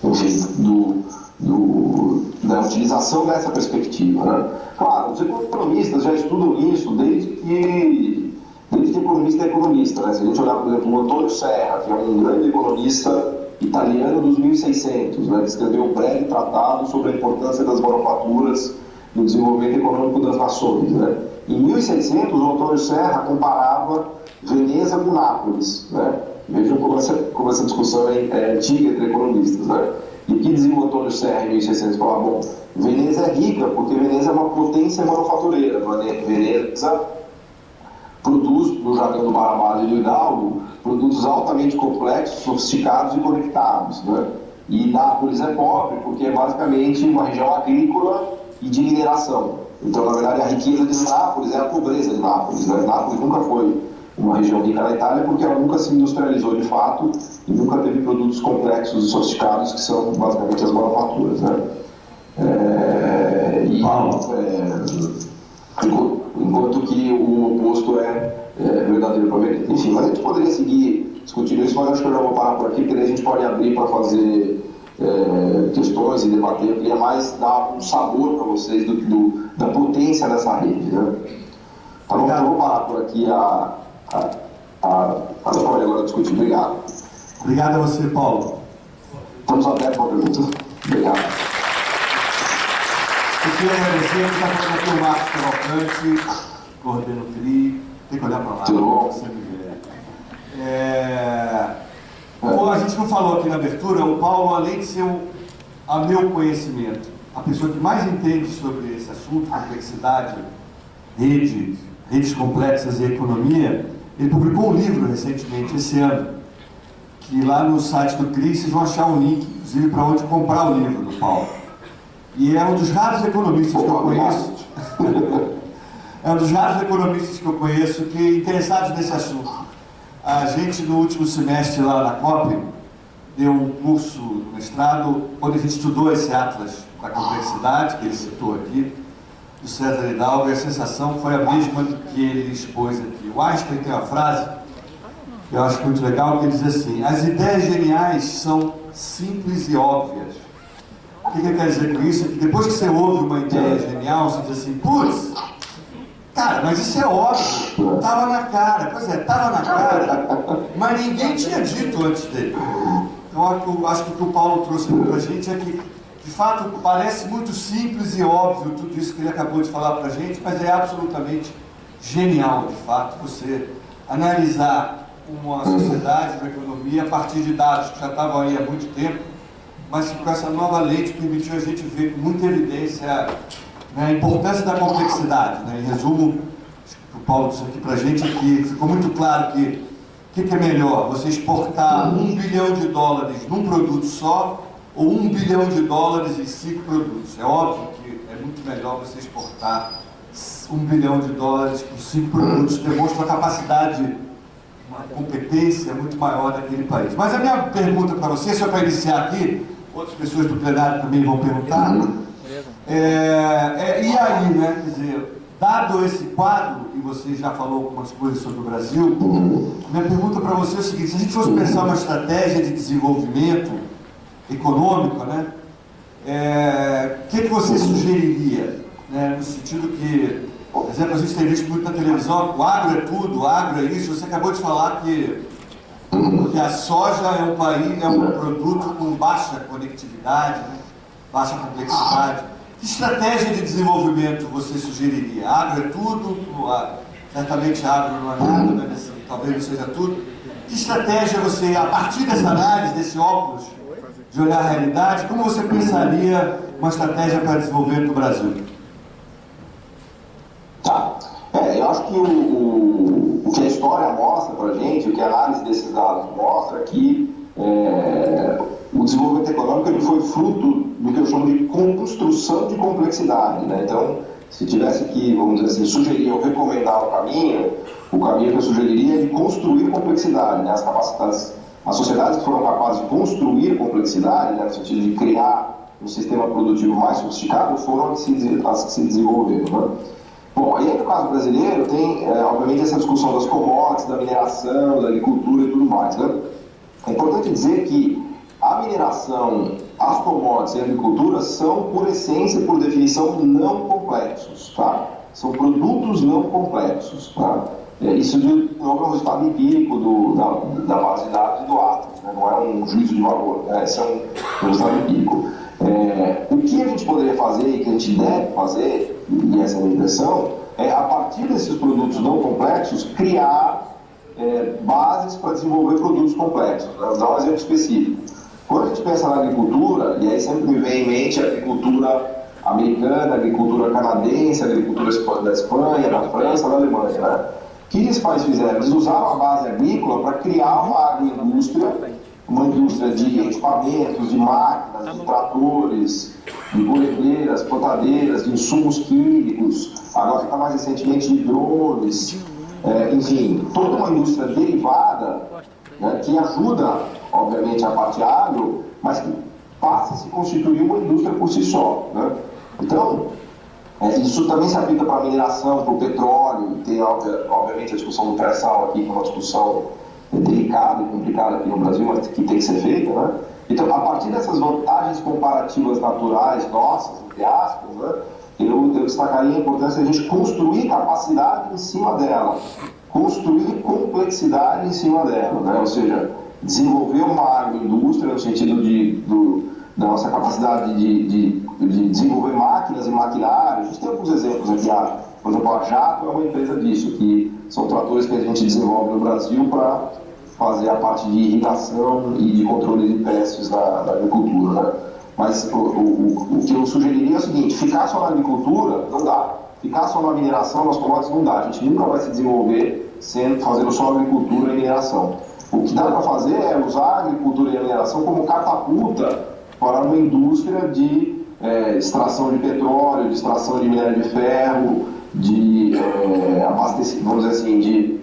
enfim, da utilização dessa perspectiva. Né? Claro, os economistas já estudam isso desde que economista é economista. Né? Se a gente olhar, por exemplo, o Antônio Serra, que é um grande economista italiano dos 1600, né, que escreveu um breve tratado sobre a importância das manufaturas no desenvolvimento econômico das nações. Né? Em 1600, o Antônio Serra comparava Veneza com Nápoles. Né? Vejam como essa discussão é antiga entre economistas. Né? E o que dizia o Antônio Serra em 1600? Falava, bom, Veneza é rica porque Veneza é uma potência manufatureira. Veneza produz, no jardim do Barabás e do Hidalgo, produtos altamente complexos, sofisticados e conectados. Né? E Nápoles é pobre porque é basicamente uma região agrícola e de mineração. Então, na verdade, a riqueza de Nápoles é a pobreza de Nápoles. Né? Nápoles nunca foi uma região rica na Itália porque ela nunca se industrializou de fato e nunca teve produtos complexos e sofisticados que são basicamente as manufaturas. Né? Enquanto que o oposto é verdadeiro proveniente. Enfim, mas a gente poderia seguir discutindo isso, mas acho que eu já vou parar por aqui, porque daí a gente pode abrir para fazer questões e debater. Eu queria mais dar um sabor para vocês da potência dessa rede. Né? Tá bom? Então, eu vou parar por aqui a história agora discutir. Obrigado. Obrigado a você, Paulo. Estamos abertos para perguntas. Obrigado. Eu queria agradecer, a gente está falando aqui o Marcos Cavalcante, coordena o CRI, tem que olhar para lá. Tudo bom? Como a gente não falou aqui na abertura, o Paulo, além de ser a meu conhecimento, a pessoa que mais entende sobre esse assunto, complexidade, redes complexas e economia, ele publicou um livro recentemente, esse ano, que lá no site do CRI vocês vão achar um link, inclusive, para onde comprar o livro do Paulo. E é um dos raros economistas que eu conheço. É um dos raros economistas que eu conheço que interessados nesse assunto. A gente, no último semestre lá na COP, deu um curso no mestrado, onde a gente estudou esse atlas da complexidade, que ele citou aqui, do César Hidalgo, e a sensação foi a mesma que ele expôs aqui. O Einstein tem uma frase que eu acho muito legal, que ele diz assim: as ideias geniais são simples e óbvias. O que ele quer dizer com isso? É que depois que você ouve uma ideia genial, você diz assim, putz, cara, mas isso é óbvio, estava na cara. Pois é, estava na cara, mas ninguém tinha dito antes dele. Então, eu acho que o que o Paulo trouxe para a gente é que, de fato, parece muito simples e óbvio tudo isso que ele acabou de falar para a gente, mas é absolutamente genial, de fato, você analisar uma sociedade, uma economia, a partir de dados que já estavam aí há muito tempo, mas que com essa nova lente permitiu a gente ver com muita evidência, né, a importância da complexidade. Né? Em resumo, o Paulo disse aqui para a gente é que ficou muito claro que o que é melhor, você exportar $1 bilhão num produto só ou $1 bilhão em 5 produtos. É óbvio que é muito melhor você exportar $1 bilhão com 5 produtos, demonstra uma capacidade, uma competência muito maior daquele país. Mas a minha pergunta para você, só para iniciar aqui, outras pessoas do plenário também vão perguntar, e aí, né, quer dizer, dado esse quadro, e você já falou algumas coisas sobre o Brasil, minha pergunta para você é o seguinte: se a gente fosse pensar uma estratégia de desenvolvimento econômico, né, o que você sugeriria? Né, no sentido que, por exemplo, a gente tem visto muito na televisão, o agro é tudo, o agro é isso. Você acabou de falar que Porque a soja é um país, é um produto com baixa conectividade, né? Baixa complexidade. Que estratégia de desenvolvimento você sugeriria? Agro é tudo? Certamente agro não é nada, mas assim, talvez não seja tudo. Que estratégia você, a partir dessa análise, desse óculos, de olhar a realidade, como você pensaria uma estratégia para desenvolver no Brasil? Tá. Eu acho que o que a história mostra para a gente, o que a análise desses dados mostra, é que o desenvolvimento econômico ele foi fruto do que eu chamo de construção de complexidade, né? Então, se tivesse que, vamos dizer assim, sugerir ou recomendar o caminho que eu sugeriria é de construir complexidade, né? As sociedades que foram capazes de construir complexidade, né, no sentido de criar um sistema produtivo mais sofisticado, foram as que se desenvolveram, né? Bom, aí no caso brasileiro tem, obviamente, essa discussão das commodities, da mineração, da agricultura e tudo mais, né? É importante dizer que a mineração, as commodities e a agricultura são, por essência e por definição, não complexos, tá? São produtos não complexos, tá? Isso, de novo, é um resultado empírico da base de dados e do Atlas, né? Não é um juízo de valor, né? Esse é um resultado empírico. O que a gente poderia fazer e que a gente deve fazer, e essa é a minha impressão, é, a partir desses produtos não complexos, criar bases para desenvolver produtos complexos. Vou dar um exemplo específico. Quando a gente pensa na agricultura, e aí sempre me vem em mente a agricultura americana, a agricultura canadense, a agricultura da Espanha, da França, da Alemanha, né? O que esses países fizeram? Eles usaram a base agrícola para criar uma agroindústria, uma indústria de equipamentos, de máquinas, de tratores, de colhedeiras, plantadeiras, de insumos químicos, agora está mais recentemente de drones, enfim, toda uma indústria derivada, né, que ajuda, obviamente, a parte agro, mas que passa a se constituir uma indústria por si só, né? Então, isso também se aplica para a mineração, para o petróleo, e tem, obviamente, a discussão do pré-sal aqui, que é uma discussão delicada e complicada aqui no Brasil, mas que tem que ser feita, né? Então, a partir dessas vantagens comparativas naturais nossas, entre aspas, né, eu destacaria a importância de a gente construir capacidade em cima dela, construir complexidade em cima dela, né? Ou seja, desenvolver uma agroindústria no sentido da nossa capacidade de desenvolver máquinas e maquinário. A gente tem alguns exemplos aqui, por exemplo, a Jato é uma empresa disso, que são tratores que a gente desenvolve no Brasil para fazer a parte de irrigação e de controle de pestes da agricultura, né? Mas o que eu sugeriria é o seguinte: ficar só na agricultura não dá, ficar só na mineração, nas commodities não dá, a gente nunca vai se desenvolver fazendo só agricultura e mineração. O que dá para fazer é usar a agricultura e a mineração como catapulta para uma indústria de extração de petróleo, de extração de minério de ferro, de abastecimento, vamos dizer assim, de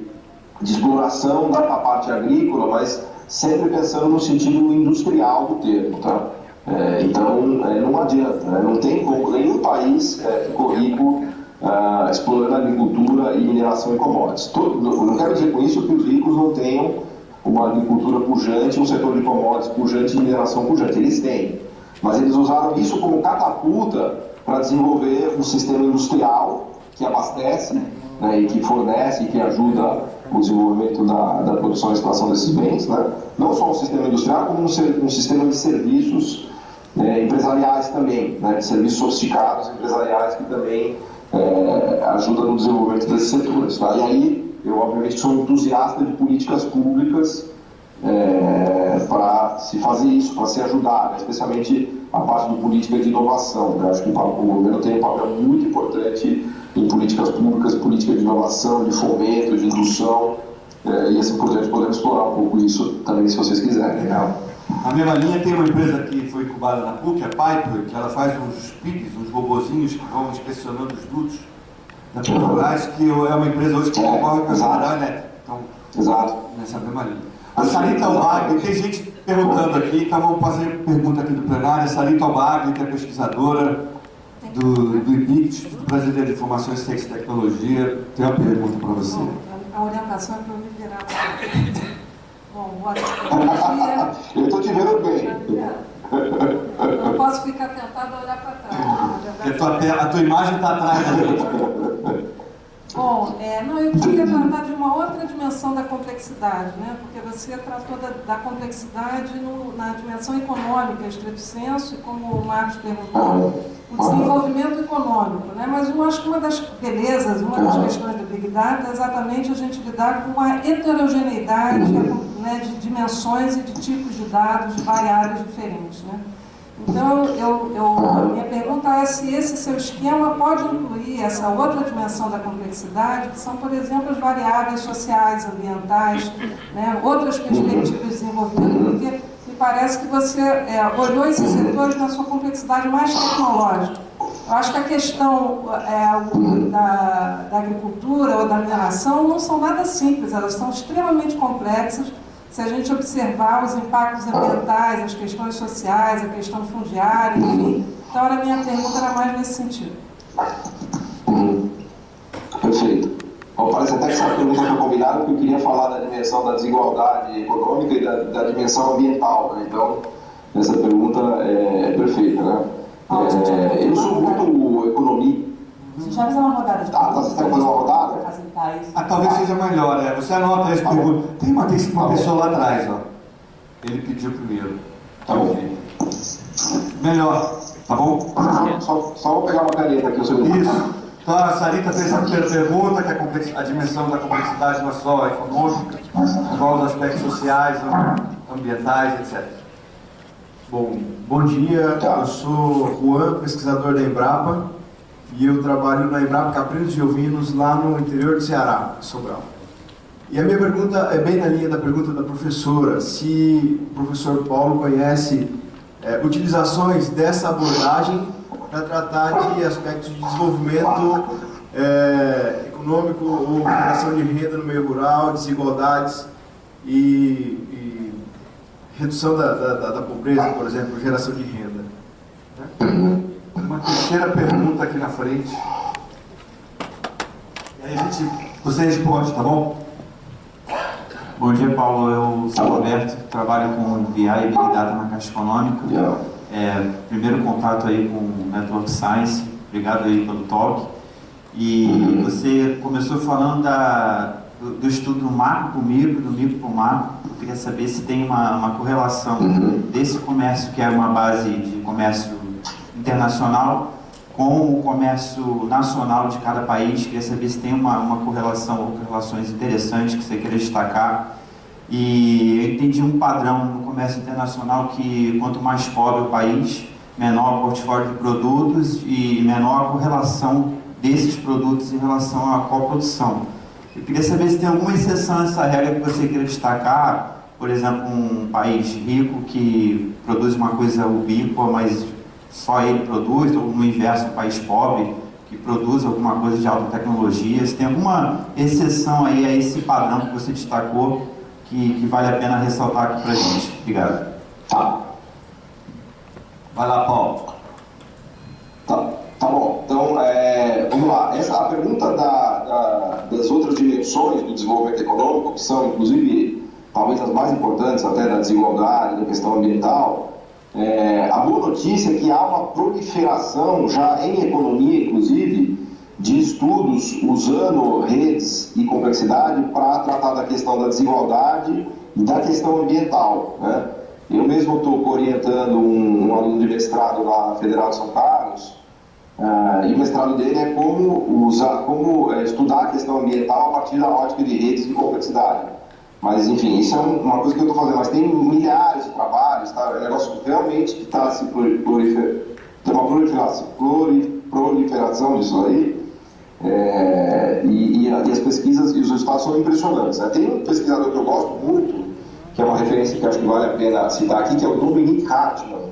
exploração da parte agrícola, mas sempre pensando no sentido industrial do termo, tá? Então, não adianta, né? Não tem como, nenhum país ficou rico explorando agricultura e mineração e commodities. Não quero dizer com isso que os ricos não tenham uma agricultura pujante, um setor de commodities pujante e mineração pujante. Eles têm, mas eles usaram isso como catapulta para desenvolver um sistema industrial que abastece, né, e que fornece e que ajuda o desenvolvimento da produção e extração desses bens, né? Não só um sistema industrial, como um sistema de serviços empresariais também, né? De serviços sofisticados empresariais que também ajudam no desenvolvimento desses setores, tá? E aí, eu obviamente sou entusiasta de políticas públicas para se fazer isso, para se ajudar, né? Especialmente a parte de política de inovação, né? Acho que o governo tem um papel muito importante em políticas públicas, política de inovação, de fomento, de indução, e assim por diante. Podemos explorar um pouco isso também, se vocês quiserem. Né? Na mesma linha tem uma empresa que foi incubada na PUC, a Piper, que ela faz uns PIPs, uns robozinhos que vão inspecionando os dutos da Petrobras, que é uma empresa hoje que concorre com a General Elétrica. Então, exato. Nessa mesma linha. A Sarita Albagre, tem gente perguntando aqui, então vamos fazer pergunta aqui do plenário. A Sarita Albagre, que é pesquisadora do IBIC, Instituto Brasileiro de Informação e Ciência e Tecnologia, tem uma pergunta para você. A orientação é para eu me virar. Bom, boa noite. Eu estou te vendo bem. Eu não posso ficar tentada a olhar para trás. A tua imagem está atrás da gente. Bom, não, eu queria tratar de uma uma outra dimensão da complexidade, né? Porque você tratou da complexidade na dimensão econômica, estrito senso, e como o Marcos perguntou, o desenvolvimento econômico, né? Mas eu acho que uma das belezas, uma das questões do Big Data é exatamente a gente lidar com a heterogeneidade, né, de dimensões e de tipos de dados de variáveis diferentes, né? Então, a minha pergunta é se esse seu esquema pode incluir essa outra dimensão da complexidade, que são, por exemplo, as variáveis sociais, ambientais, né, outras perspectivas de desenvolvimento, porque me parece que você olhou esses setores na sua complexidade mais tecnológica. Eu acho que a questão da agricultura ou da mineração não são nada simples, elas são extremamente complexas. Se a gente observar os impactos ambientais, as questões sociais, a questão fundiária, enfim. Então, a minha pergunta era mais nesse sentido. Perfeito. Bom, parece até que essa pergunta foi combinada, porque eu queria falar da dimensão da desigualdade econômica e da dimensão ambiental, né? Então, essa pergunta é perfeita, né? Eu sou muito economista. A gente vai fazer uma rodada de perguntas. Você quer fazer uma rodada? Talvez seja melhor, Você anota as perguntas. Tem uma pessoa lá atrás, ó. Ele pediu primeiro. Tá bom. Melhor, tá bom? Só vou pegar uma caneta aqui, o seu Isso. Então a Sarita fez a primeira pergunta, que é a dimensão da complexidade não é só econômica, envolve os aspectos sociais, ambientais, etc. Bom dia, eu sou Juan, pesquisador da Embrapa, e eu trabalho na Embrapa Caprinos de Ovinos, lá no interior do Ceará, Sobral. E a minha pergunta é bem na linha da pergunta da professora, se o professor Paulo conhece utilizações dessa abordagem para tratar de aspectos de desenvolvimento econômico ou geração de renda no meio rural, desigualdades e redução da pobreza, por exemplo, geração de renda. Uma terceira pergunta aqui na frente. E aí você responde, tá bom? Bom dia, Paulo. Eu sou o Roberto, trabalho com BI e Big Data na Caixa Econômica. Primeiro contato aí com o Network Science. Obrigado aí pelo toque. E você começou falando do estudo macro para o micro, do micro para o macro. Eu queria saber se tem uma correlação desse comércio, que é uma base de comércio internacional, com o comércio nacional de cada país. Queria saber se tem uma correlação ou correlações interessantes que você queria destacar. E eu entendi um padrão no comércio internacional que quanto mais pobre o país, menor o portfólio de produtos e menor a correlação desses produtos em relação à coprodução. Eu queria saber se tem alguma exceção a essa regra que você queira destacar, por exemplo, um país rico que produz uma coisa ubíqua, mas só ele produz, ou no inverso, um país pobre que produz alguma coisa de alta tecnologia. Se tem alguma exceção aí a esse padrão que você destacou que vale a pena ressaltar aqui para a gente. Obrigado. Tá. Vai lá, Paulo. Tá bom. Então, vamos lá. A pergunta das outras dimensões do desenvolvimento econômico, que são, inclusive, talvez as mais importantes até da desigualdade, da questão ambiental, a boa notícia é que há uma proliferação, já em economia, inclusive, de estudos usando redes e complexidade para tratar da questão da desigualdade e da questão ambiental, né? Eu mesmo estou orientando um aluno de mestrado na Federal de São Carlos, e o mestrado dele é como estudar a questão ambiental a partir da ótica de redes de complexidade. Mas, enfim, isso é uma coisa que eu estou fazendo. Mas tem milhares de trabalhos, tá? É um negócio realmente que está se proliferando. Tem uma proliferação disso aí. E as pesquisas e os resultados são impressionantes, né? Tem um pesquisador que eu gosto muito, que é uma referência que acho que vale a pena citar aqui, que é o Dominique Hartmann.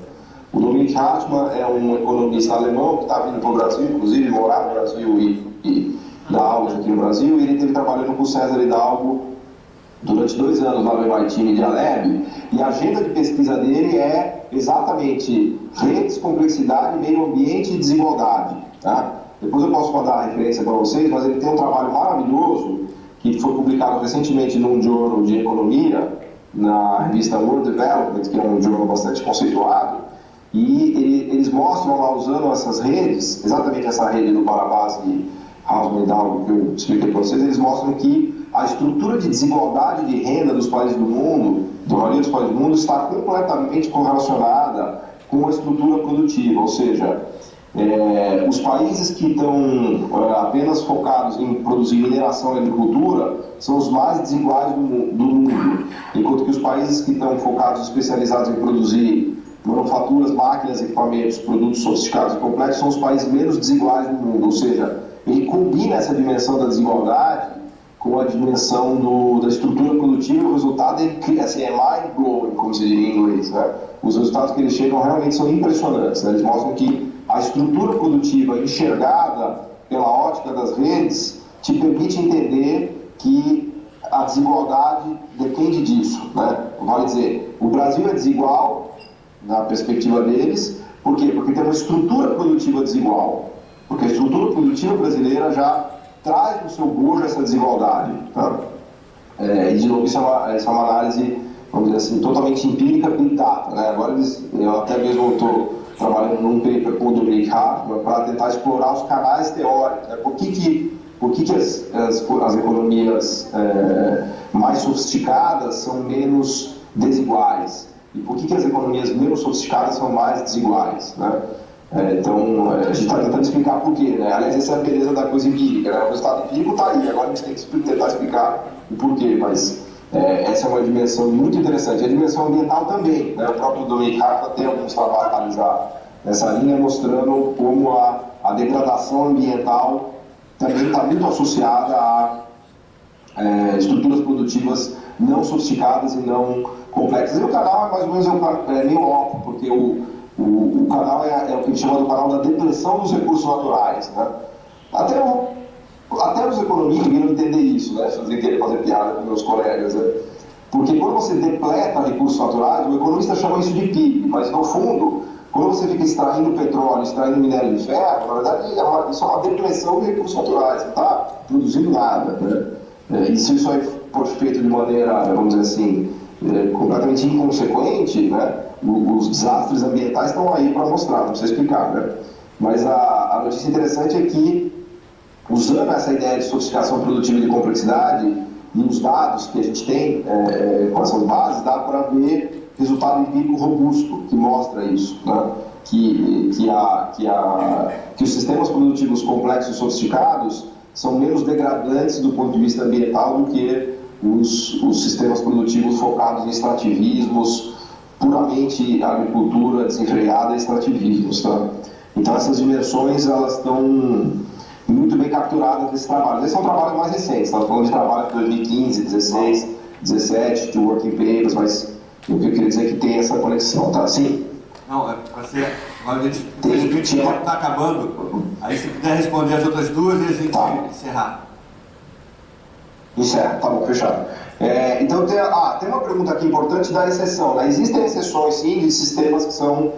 O Dominique Hartmann é um economista alemão que está vindo para o Brasil, inclusive morar no Brasil e dar aulas aqui no Brasil. E ele esteve trabalhando com o César Hidalgo durante 2 anos lá no MIT Media Lab, e a agenda de pesquisa dele é exatamente redes, complexidade, meio ambiente e desigualdade, tá? Depois eu posso mandar a referência para vocês, mas ele tem um trabalho maravilhoso que foi publicado recentemente num jornal de economia, na revista World Development, que é um jornal bastante conceituado, e eles mostram lá, usando essas redes, exatamente essa rede do Parabase House-Mendal, que eu expliquei para vocês, eles mostram que a estrutura de desigualdade de renda dos países do mundo, da maioria dos países do mundo, está completamente correlacionada com a estrutura produtiva, ou seja, os países que estão apenas focados em produzir mineração e agricultura são os mais desiguais do mundo, enquanto que os países que estão focados, especializados em produzir manufaturas, máquinas, equipamentos, produtos sofisticados e complexos são os países menos desiguais do mundo, ou seja, ele combina essa dimensão da desigualdade com a dimensão da estrutura produtiva, e o resultado assim, é mind-blowing, como se diria em inglês, né? Os resultados que eles chegam realmente são impressionantes, né? Eles mostram que a estrutura produtiva enxergada pela ótica das redes te permite entender que a desigualdade depende disso, né? Vale dizer, o Brasil é desigual na perspectiva deles, por quê? Porque tem uma estrutura produtiva desigual, porque a estrutura produtiva brasileira já traz no seu bojo essa desigualdade, tá? E de novo isso é uma análise, vamos dizer assim, totalmente empírica, big data, né? Agora eu até mesmo estou trabalhando num paper com o Dominic Hartmann para tentar explorar os canais teóricos, né? Por que as economias mais sofisticadas são menos desiguais? E por que as economias menos sofisticadas são mais desiguais, né? Então, a gente está tentando explicar por quê, né? Aliás, essa é a beleza da coisa empírica, né? O resultado empírico está aí, agora a gente tem que tentar explicar o porquê, mas essa é uma dimensão muito interessante. E a dimensão ambiental também, né? O próprio Dominic Hartmann tem alguns trabalhos já nessa linha mostrando como a degradação ambiental também está muito associada a estruturas produtivas não sofisticadas e não complexas. E o canal é mais ou menos meio óbvio, porque o canal é o que a gente chama do canal da depressão dos recursos naturais, né? Até os economistas viram entender isso, né? Querer fazer piada com meus colegas, né? Porque quando você depleta recursos naturais, o economista chama isso de PIB, mas no fundo, quando você fica extraindo petróleo, extraindo minério de ferro, na verdade isso é uma depressão de recursos naturais, não está produzindo nada, né? E se isso aí for feito de maneira, vamos dizer assim, completamente inconsequente, né? Os desastres ambientais estão aí para mostrar, não precisa explicar, né? Mas a notícia interessante é que, usando essa ideia de sofisticação produtiva e de complexidade e os dados que a gente tem com essas bases, dá para ver resultado empírico robusto que mostra isso, né? Que os sistemas produtivos complexos e sofisticados são menos degradantes do ponto de vista ambiental do que os sistemas produtivos focados em extrativismos, puramente agricultura desenfreada e extrativismos, tá? Então essas dimensões elas estão muito bem capturadas nesse trabalho. Esse é um trabalho mais recente, estamos falando de trabalho de 2015, 16, 17, de working papers, mas eu queria dizer que tem essa conexão, tá? Sim? Não, para ser... Infelizmente o tempo está acabando, aí se puder responder as outras duas e a gente encerrar. Encerra, tá bom, fechado. Então tem uma pergunta aqui importante da exceção, né? Existem exceções sim de sistemas que são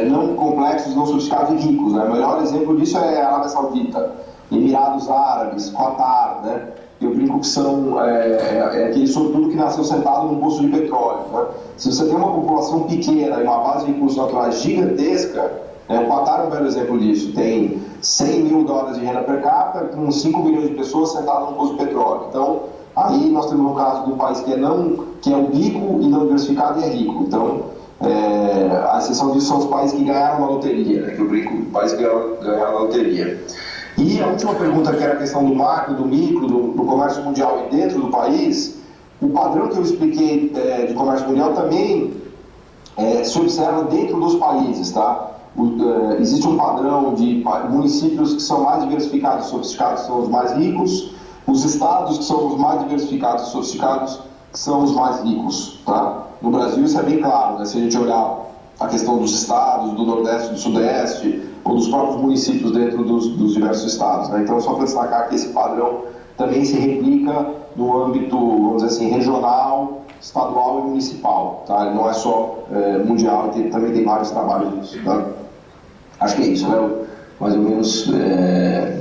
não complexos, não sofisticados e ricos, né? O melhor exemplo disso é a Arábia Saudita, Emirados Árabes, Qatar, né? Eu brinco que são aquele sobretudo que nasceu sentado num poço de petróleo, né? Se você tem uma população pequena e uma base de recursos naturais gigantesca, o Qatar é um belo exemplo disso, tem $100 mil de renda per capita, com 5 milhões de pessoas sentadas num poço de petróleo. Então, aí nós temos um caso de um país que é o rico e não diversificado e é rico. Então, a exceção disso são os países que ganharam na loteria, né? Que eu brinco, países que ganharam na loteria. E a última pergunta, que era a questão do macro, do micro, do comércio mundial e dentro do país, o padrão que eu expliquei de comércio mundial também se observa dentro dos países, tá? Existe um padrão de municípios que são mais diversificados e sofisticados, são os mais ricos, os estados que são os mais diversificados e sofisticados são os mais ricos, tá? No Brasil isso é bem claro, né? Se a gente olhar a questão dos estados, do Nordeste e do Sudeste, ou dos próprios municípios dentro dos diversos estados, né? Então, só para destacar que esse padrão também se replica no âmbito, vamos dizer assim, regional, estadual e municipal, tá? Ele não é só mundial, também tem vários trabalhos nisso, tá? Acho que é isso, né? Mais ou menos,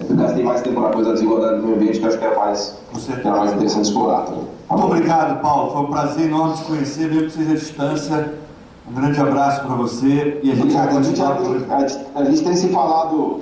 eu gastei mais tempo na coisa da desigualdade do meio ambiente, que acho que era mais interessante explorar, tá? Muito obrigado, Paulo. Foi um prazer enorme te conhecer, mesmo que seja à distância. Um grande abraço para você e a gente vai continuar. A gente tem se falado